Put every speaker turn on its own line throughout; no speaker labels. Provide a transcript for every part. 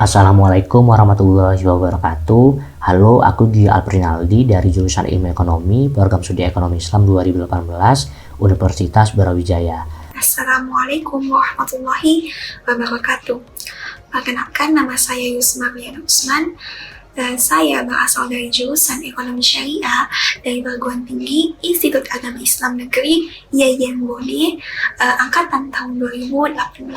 Assalamualaikum warahmatullahi wabarakatuh. Halo, aku Gigi Alprinaldi dari jurusan Ilmu Ekonomi, Program Studi Ekonomi Islam 2018, Universitas Brawijaya.
Assalamualaikum warahmatullahi wabarakatuh. Perkenalkan, nama saya Yusma Riana Usman dan saya berasal dari jurusan Ekonomi Syariah dari Perguruan Tinggi Institut Agama Islam Negeri Yayan Bone, angkatan tahun 2018.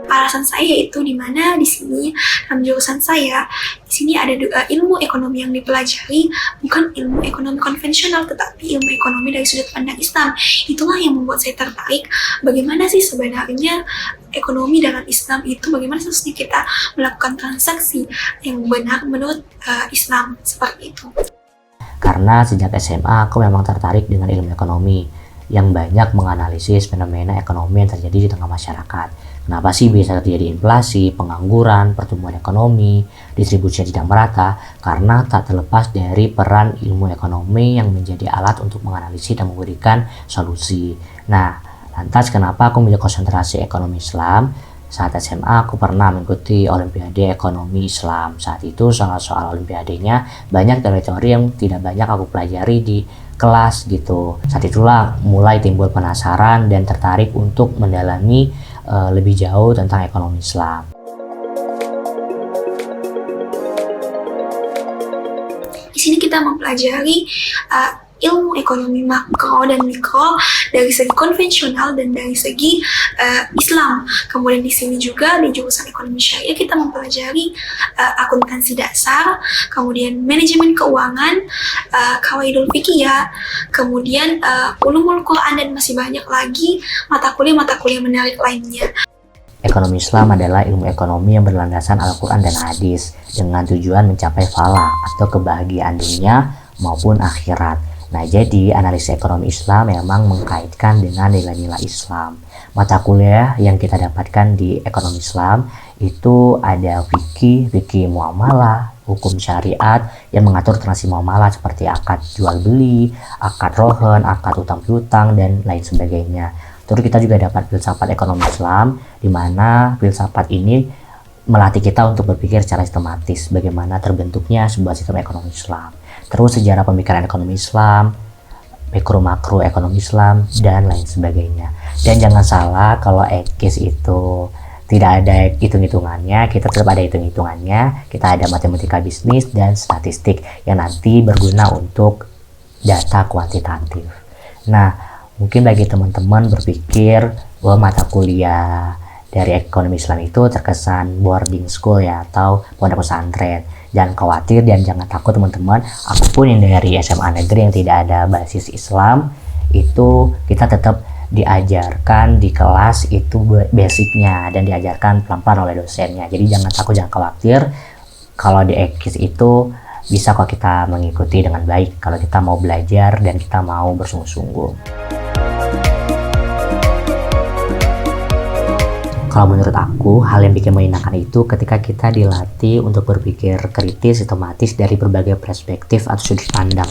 Alasan saya yaitu di mana di sini dalam jurusan saya di sini ada ilmu ekonomi yang dipelajari, bukan ilmu ekonomi konvensional tetapi ilmu ekonomi dari sudut pandang Islam. Itulah yang membuat saya tertarik bagaimana sih sebenarnya ekonomi dalam Islam itu, bagaimana seharusnya kita melakukan transaksi yang benar menurut Islam, seperti itu.
Karena sejak SMA aku memang tertarik dengan ilmu ekonomi yang banyak menganalisis fenomena ekonomi yang terjadi di tengah masyarakat. Kenapa sih bisa terjadi inflasi, pengangguran, pertumbuhan ekonomi, distribusi yang tidak merata? Karena tak terlepas dari peran ilmu ekonomi yang menjadi alat untuk menganalisis dan memberikan solusi. Nah, lantas kenapa aku memilih konsentrasi ekonomi Islam? Saat SMA aku pernah mengikuti Olimpiade Ekonomi Islam. Saat itu soal Olimpiadenya banyak teori-teori yang tidak banyak aku pelajari di kelas gitu. Saat itulah mulai timbul penasaran dan tertarik untuk mendalami lebih jauh tentang ekonomi Islam.
Di sini kita mempelajari ilmu ekonomi makro dan mikro dari segi konvensional dan dari segi Islam. Kemudian di sini juga di jurusan ekonomi syariah kita mempelajari akuntansi dasar, kemudian manajemen keuangan, qawaidul fiqhiyah, kemudian ulumul Quran, dan masih banyak lagi mata kuliah menarik lainnya.
Ekonomi Islam adalah ilmu ekonomi yang berlandasan Al-Quran dan Hadis dengan tujuan mencapai falah atau kebahagiaan dunia maupun akhirat. Nah, jadi analisis ekonomi Islam memang mengkaitkan dengan nilai-nilai Islam. Mata kuliah yang kita dapatkan di ekonomi Islam itu ada fikih muamalah, hukum syariat yang mengatur transaksi muamalah seperti akad jual beli, akad rohen, akad utang piutang, dan lain sebagainya. Terus kita juga dapat filsafat ekonomi Islam, di mana filsafat ini melatih kita untuk berpikir secara sistematis bagaimana terbentuknya sebuah sistem ekonomi Islam. Terus sejarah pemikiran ekonomi Islam, mikro-makro ekonomi Islam, dan lain sebagainya. Dan jangan salah, kalau EKIS itu tidak ada hitung-hitungannya, kita tetap ada hitung-hitungannya. Kita ada matematika bisnis dan statistik yang nanti berguna untuk data kuantitatif. Nah, mungkin bagi teman-teman berpikir bahwa mata kuliah dari ekonomi Islam itu terkesan boarding school ya, atau pondok pesantren. Jangan khawatir dan jangan takut teman-teman, aku pun yang dari SMA negeri yang tidak ada basis Islam, itu kita tetap diajarkan di kelas itu basicnya dan diajarkan pelan-pelan oleh dosennya. Jadi jangan takut, jangan khawatir. Kalau di EKIS itu bisa kok kita mengikuti dengan baik kalau kita mau belajar dan kita mau bersungguh-sungguh. Kalau menurut aku, hal yang bikin menyenangkan itu ketika kita dilatih untuk berpikir kritis, sistematis dari berbagai perspektif atau sudut pandang.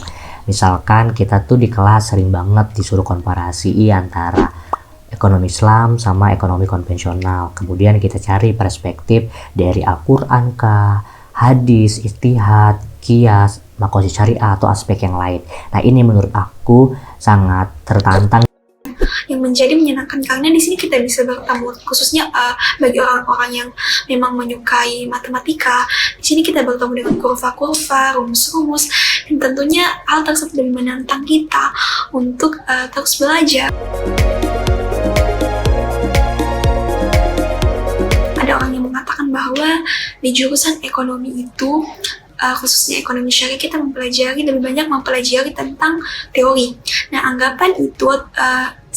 Misalkan kita tuh di kelas sering banget disuruh komparasi antara ekonomi Islam sama ekonomi konvensional. Kemudian kita cari perspektif dari Al-Quran kah, hadis, ijtihad, qiyas, makosid syariah, atau aspek yang lain. Nah, ini menurut aku sangat tertantang.
Yang menjadi menyenangkan karena di sini kita bisa bertemu, khususnya bagi orang-orang yang memang menyukai matematika. Di sini kita bertemu dengan kurva-kurva, rumus-rumus, dan tentunya hal tersebut lebih menantang kita untuk terus belajar. Ada orang yang mengatakan bahwa di jurusan ekonomi itu, khususnya ekonomi syariah, kita lebih banyak mempelajari tentang teori. Nah, anggapan itu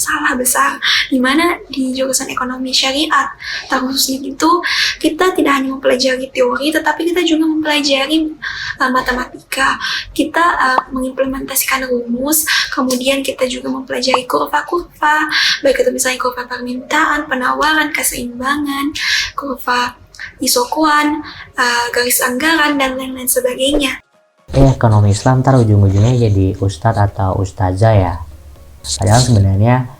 salah besar, di mana di jurusan ekonomi syariah khususnya itu kita tidak hanya mempelajari teori, tetapi kita juga mempelajari matematika. Kita mengimplementasikan rumus, kemudian kita juga mempelajari kurva-kurva, baik itu misalnya kurva permintaan, penawaran, keseimbangan, kurva isokuan, garis anggaran, dan lain-lain sebagainya.
Ekonomi Islam ntar ujung-ujungnya jadi ustadz atau ustazah ya. Padahal sebenarnya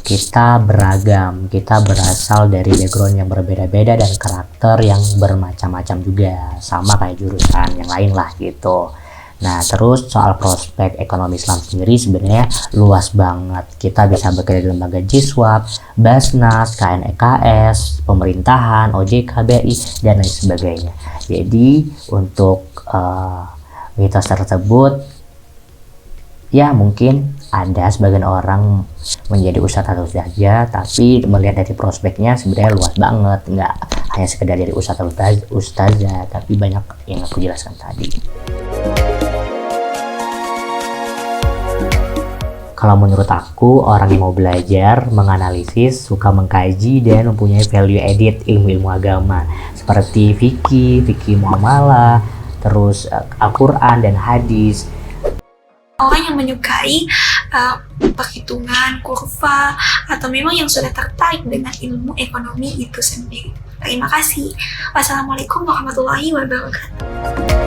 kita beragam, kita berasal dari background yang berbeda-beda dan karakter yang bermacam-macam juga, sama kayak jurusan yang lain lah gitu. Nah, terus soal prospek ekonomi Islam sendiri sebenarnya luas banget. Kita bisa bekerja di lembaga Jiswab, Basnas, KNEKS, pemerintahan, OJK, BI, dan lain sebagainya. Jadi, untuk mitos tersebut, ya mungkin ada sebagian orang menjadi ustadz atau ustazah, tapi melihat dari prospeknya sebenarnya luas banget, nggak hanya sekedar dari ustadz atau ustazah, tapi banyak yang aku jelaskan tadi. Kalau menurut aku, orang yang mau belajar, menganalisis, suka mengkaji, dan mempunyai value added ilmu-ilmu agama seperti fikih muamalah, terus Al-Quran dan hadis.
Orang yang menyukai perhitungan, kurva, atau memang yang sudah tertarik dengan ilmu ekonomi itu sendiri. Terima kasih. Wassalamualaikum warahmatullahi wabarakatuh.